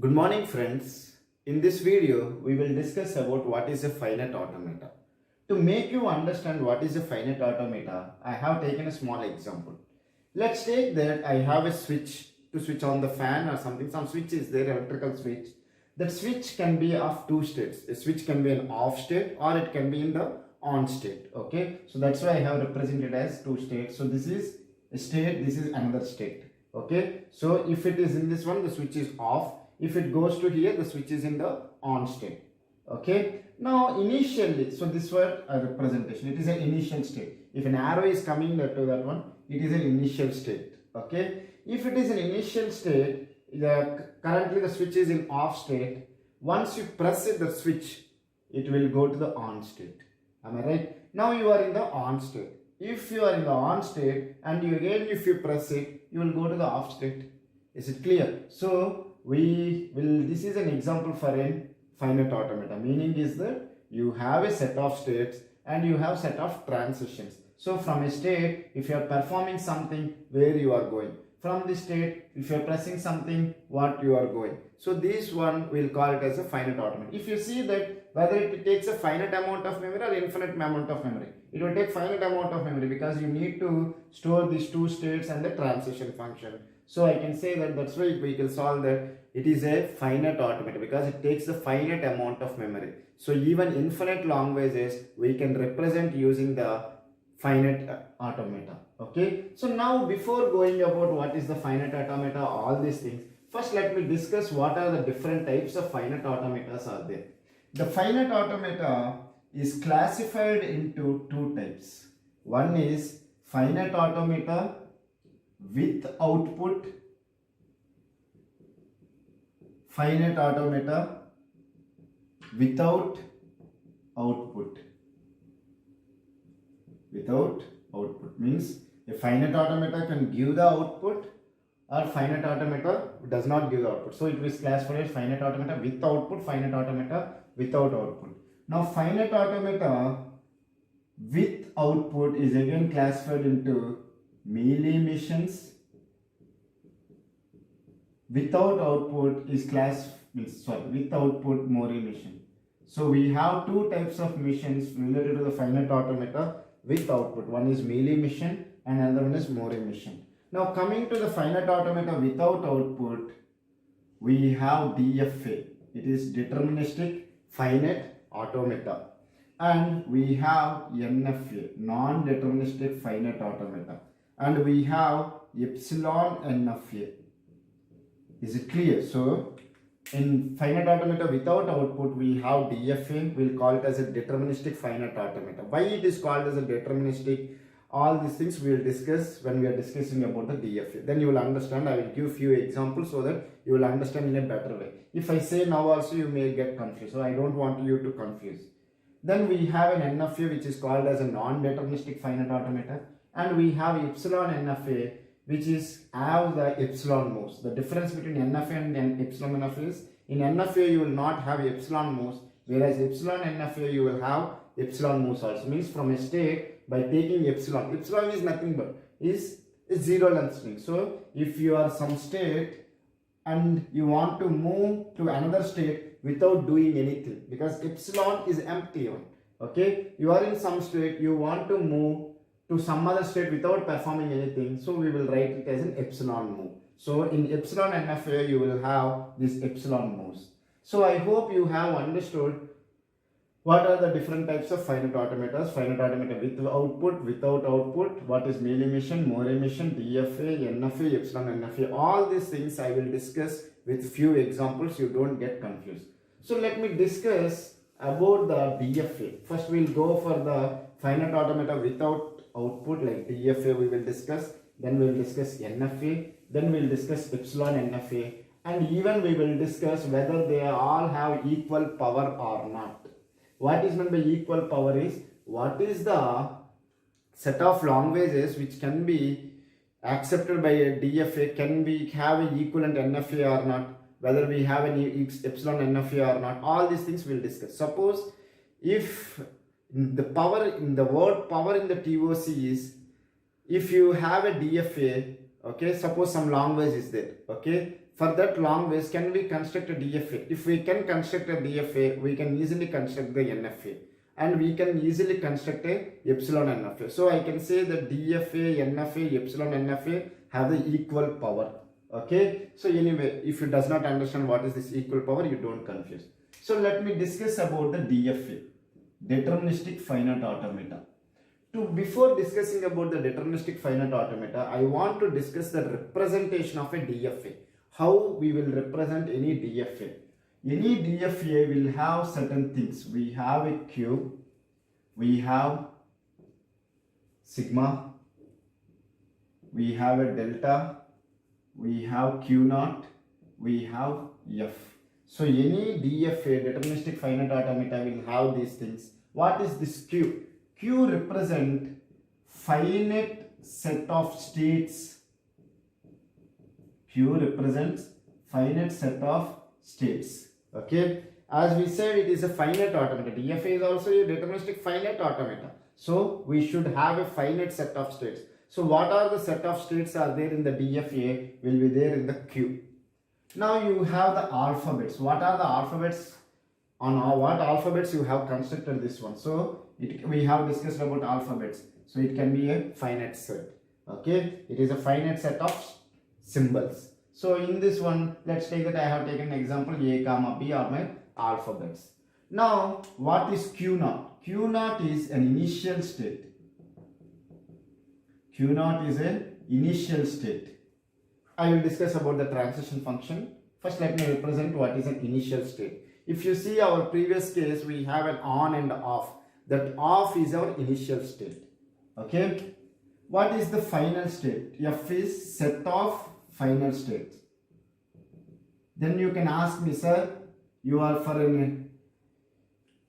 Good morning friends. In this video, we will discuss about what is a finite automata. To make you understand what is a finite automata, I have taken a small example. Let's take that I have a switch to switch on the fan or something. Some switch is there, electrical switch. That switch can be of two states. A switch can be an off state or it can be in the on state. Okay, so that's why I have represented as two states. So this is a state, this is another state. Okay, so if it is in this one, the switch is off. If it goes to here, the switch is in the on state. Okay, now initially, so this was a representation, it is an initial state. If an arrow is coming to that one, it is an initial state. Okay, if it is an initial state, currently the switch is in off state. Once you press it, the switch, it will go to the on state. Am I right? Now you are in the on state. If you are in the on state and you again if you press it, you will go to the off state. Is it clear? So this is an example for a finite automata. Meaning is that you have a set of states and you have set of transitions. So from a state, if you are performing something, where you are going. From this state, if you are pressing something, what you are going. So this one we'll call it as a finite automata. If you see that whether it takes a finite amount of memory or infinite amount of memory, it will take finite amount of memory because you need to store these two states and the transition function. So I can say that that's why we can solve that it is a finite automata because it takes a finite amount of memory. So even infinite languages we can represent using the finite automata. Okay, so now before going about what is the finite automata, all these things, first let me discuss what are the different types of finite automatas are there. The finite automata is classified into two types. One is finite automata with output, finite automata without output. Without output means a finite automata can give the output or finite automata does not give the output. So it is classified as finite automata with output, finite automata without output. Now finite automata with output is again classified into Mealy machines. Without output is with output Mori machine. So we have two types of machines related to the finite automata with output. One is Mealy machine and another one is Mori machine. Now coming to the finite automata without output, we have DFA. It is deterministic finite automata. And we have NFA, non-deterministic finite automata. And we have epsilon NFA. Is it clear? So in finite automata without output, we have DFA. We'll call it as a deterministic finite automata. Why it is called as a deterministic? All these things we will discuss when we are discussing about the DFA. Then you will understand. I will give few examples so that you will understand in a better way. If I say now also, you may get confused. So I don't want you to confuse. Then we have an NFA which is called as a non-deterministic finite automata. And we have epsilon NFA which is have the epsilon moves. The difference between NFA and epsilon NFA is in NFA you will not have epsilon moves, whereas epsilon NFA you will have epsilon moves also. Means from a state by taking epsilon is nothing but is a zero length string. So if you are some state and you want to move to another state without doing anything because epsilon is empty one. Okay, you are in some state, you want to move to some other state without performing anything, so we will write it as an epsilon move. So in epsilon NFA you will have these epsilon moves. So I hope you have understood what are the different types of finite automatas. Finite automata with output, without output, what is Mealy machine, Mori machine, DFA, NFA, epsilon NFA. All these things I will discuss with few examples, you don't get confused. So let me discuss about the DFA. First we will go for the finite automata without output like DFA we will discuss, then we will discuss NFA, then we will discuss epsilon NFA, and even we will discuss whether they all have equal power or not. What is meant by equal power is what is the set of languages which can be accepted by a DFA can be have an equivalent NFA or not, whether we have an epsilon NFA or not. All these things we will discuss. Suppose if the power in the word power in the TOC is if you have a DFA, okay, suppose some language is there, okay, for that long ways, can we construct a DFA? If we can construct a DFA, we can easily construct the NFA, and we can easily construct a epsilon NFA. So I can say that DFA, NFA, epsilon NFA have the equal power. Okay, so anyway, if you does not understand what is this equal power, you don't confuse. So let me discuss about the DFA, deterministic finite automata. Before discussing about the deterministic finite automata, I want to discuss the representation of a DFA. How we will represent any DFA. Any DFA will have certain things. We have a Q, we have sigma, we have a delta, we have Q naught, we have F. So any DFA, deterministic finite automata, will have these things. What is this Q? Q represent finite set of states. Q represents finite set of states. Okay, as we said, it is a finite automata. DFA is also a deterministic finite automata. So we should have a finite set of states. So what are the set of states are there in the DFA will be there in the Q. Now you have the alphabets. What are the alphabets? On what alphabets you have constructed this one? So we have discussed about alphabets. So it can be a finite set. Okay, it is a finite set of symbols. So in this one, let's take that I have taken an example A comma B are my alphabets. Now what is Q naught? Q naught is an initial state. Q naught is an initial state. I will discuss about the transition function. First let me represent what is an initial state. If you see our previous case, we have an on and off. That off is our initial state. Okay. What is the final state? F is set of final states. Then you can ask me, sir, you are for an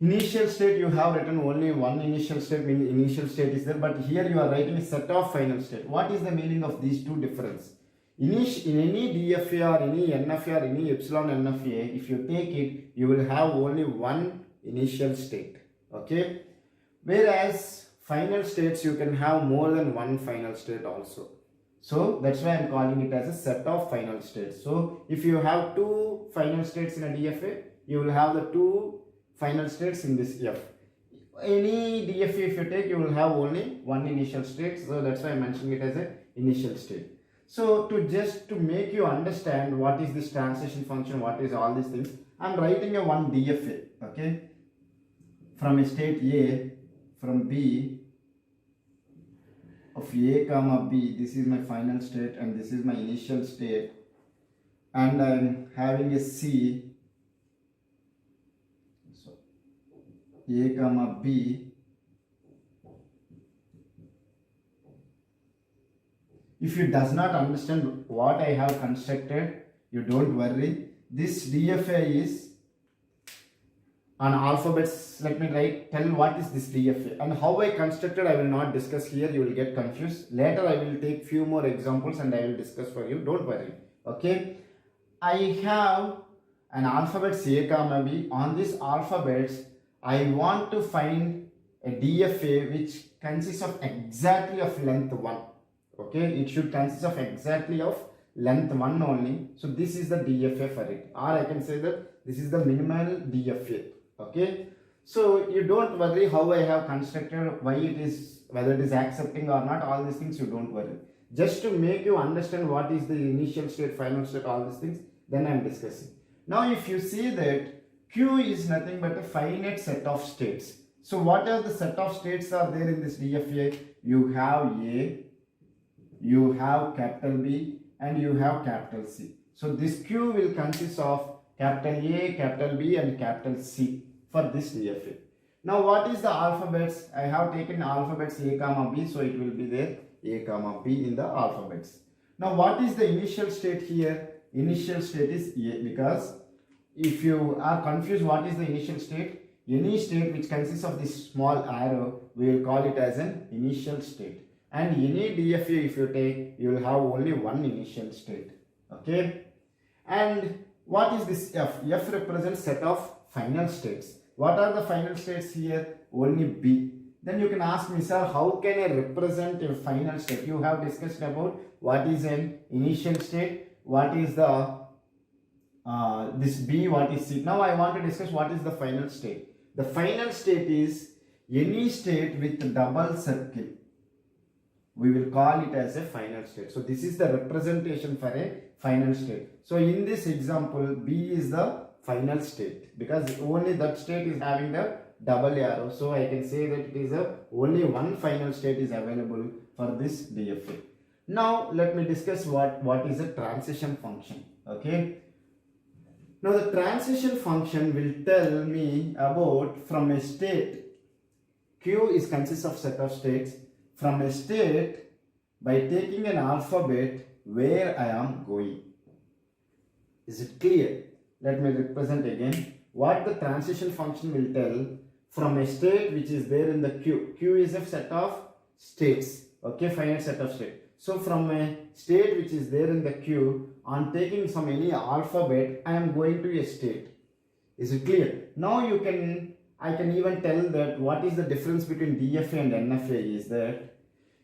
initial state, you have written only one initial state, meaning initial state is there, but here you are writing a set of final state. What is the meaning of these two difference? In any DFA or any NFA or any epsilon NFA, if you take it, you will have only one initial state. Okay. Whereas final states, you can have more than one final state also. So that's why I am calling it as a set of final states. So if you have two final states in a DFA, you will have the two final states in this F. Any DFA if you take, you will have only one initial state. So that's why I am mentioning it as an initial state. So to make you understand what is this transition function, what is all these things, I am writing a one DFA. Okay, from a state A, from B, of A comma B, this is my final state and this is my initial state, and I am having a C, so A comma B. If you does not understand what I have constructed, you don't worry. This DFA is on alphabets. Let me tell what is this DFA and how I constructed. I will not discuss here, you will get confused. Later I will take few more examples and I will discuss for you, don't worry. Okay, I have an alphabets A comma B. On this alphabets, I want to find a DFA which consists of exactly of length 1. Okay, it should consist of exactly of length 1 only. So this is the DFA for it, or I can say that this is the minimal DFA. Okay, so you don't worry how I have constructed, why it is, whether it is accepting or not, all these things you don't worry. Just to make you understand what is the initial state, final state, all these things, then I am discussing. Now if you see that Q is nothing but a finite set of states. So what are the set of states are there in this DFA? You have A, you have capital B, and you have capital C. So this Q will consist of capital A, capital B, and capital C for this DFA. Now what is the alphabets? I have taken alphabets A comma B, so it will be there A comma B in the alphabets. Now what is the initial state here? Initial state is A, because if you are confused what is the initial state, any state which consists of this small arrow, we will call it as an initial state. And any DFA if you take, you will have only one initial state. Okay, and what is this F? F represents set of final states. What are the final states here? Only B. Then you can ask me, sir, how can I represent a final state? You have discussed about what is an initial state, what is the this B, what is C. Now I want to discuss what is the final state. The final state is any state with double circle. We will call it as a final state. So this is the representation for a final state. So in this example, B is the final state because only that state is having the double arrow. So I can say that it is only one final state is available for this DFA. Now let me discuss what is a transition function. Okay. Now the transition function will tell me about from a state. Q is consists of set of states. From a state by taking an alphabet where I am going. Is it clear? Let me represent again. What the transition function will tell from a state which is there in the Q. Q is a set of states. Okay, finite set of states. So from a state which is there in the Q, on taking some any alphabet, I am going to a state. Is it clear? Now I can even tell that what is the difference between DFA and NFA is that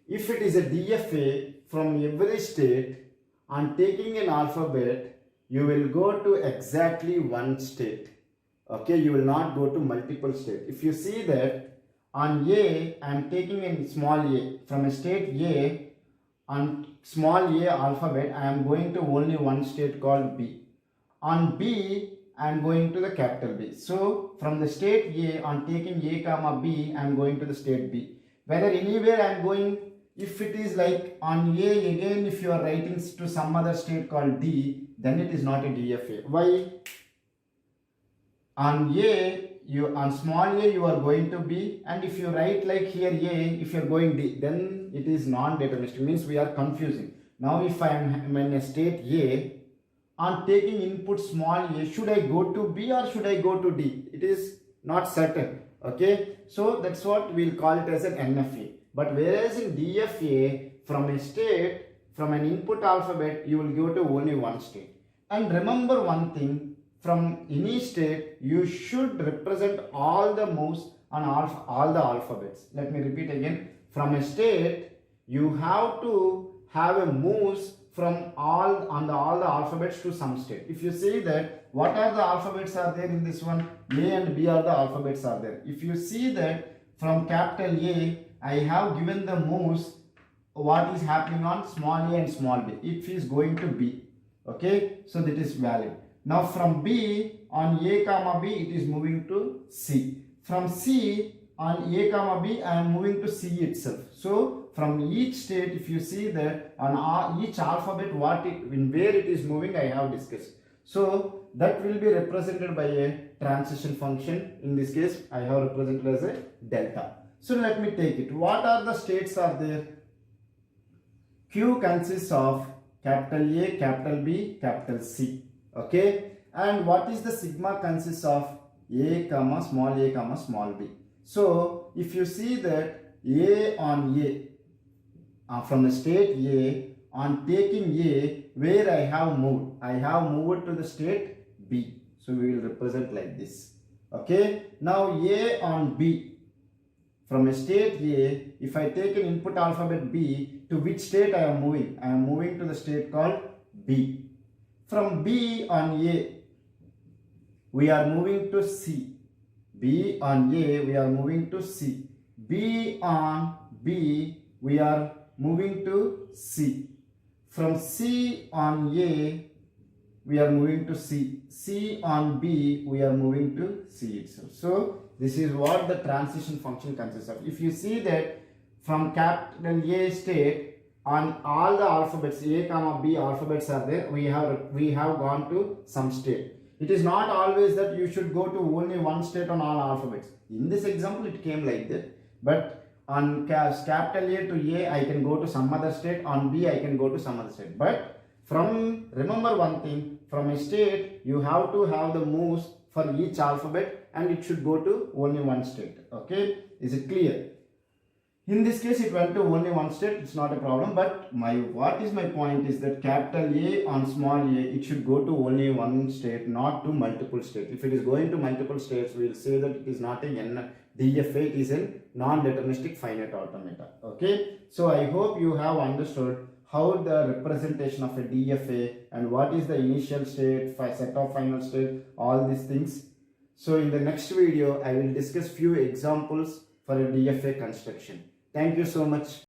if it is a DFA, from every state, on taking an alphabet, you will go to exactly one state. Okay, you will not go to multiple states. If you see that on A, I am taking in small a. From a state A, on small a alphabet, I am going to only one state called B. On B, I am going to the capital B. So, from the state A, on taking A comma B, I am going to the state B. Whether anywhere I am going, if it is like on A again, if you are writing to some other state called D, then it is not a DFA. Why? On A, on small a you are going to B, and if you write like here A, if you are going D, then it is non-deterministic, means we are confusing. Now if I am in a state A, on taking input small a, should I go to B or should I go to D? It is not certain. Okay, so that's what we'll call it as an NFA. But whereas in DFA, from a state, from an input alphabet, you will go to only one state. And remember one thing, from any state, you should represent all the moves on all the alphabets. Let me repeat again. From a state, you have to have a moves from all the alphabets to some state. If you see that, what are the alphabets are there in this one? A and B are the alphabets are there. If you see that from capital A, I have given the moves what is happening on small a and small b. It is going to B. Okay, so that is valid. Now from B on A comma B, it is moving to C. From C on A comma B, I am moving to C itself. So from each state, if you see that on each alphabet, in where it is moving, I have discussed. So that will be represented by a transition function. In this case, I have represented as a delta. So let me take it. What are the states are there? Q consists of capital A, capital B, capital C. Okay. And what is the sigma consists of A comma small b. So if you see that A on A, from the state A, on taking A, where I have moved to the state B. So we will represent like this. Okay. Now A on B. From a state A, if I take an input alphabet B, to which state I am moving? I am moving to the state called B. From B on A, we are moving to C. B on A, we are moving to C. B on B, we are moving to C. From C on A, we are moving to C. C on B, we are moving to C itself. So this is what the transition function consists of. If you see that from capital A state, on all the alphabets, A comma B alphabets are there, we have gone to some state. It is not always that you should go to only one state on all alphabets. In this example, it came like that. But on capital A to A, I can go to some other state. On B, I can go to some other state. But remember one thing, from a state, you have to have the moves for each alphabet and it should go to only one state. Okay, is it clear? In this case, it went to only one state, it's not a problem, but what is my point is that capital A on small a, it should go to only one state, not to multiple states. If it is going to multiple states, we will say that it is not a DFA, it is a non-deterministic finite automata. Okay, so I hope you have understood how the representation of a DFA and what is the initial state, set of final state, all these things. So in the next video, I will discuss few examples for a DFA construction. Thank you so much.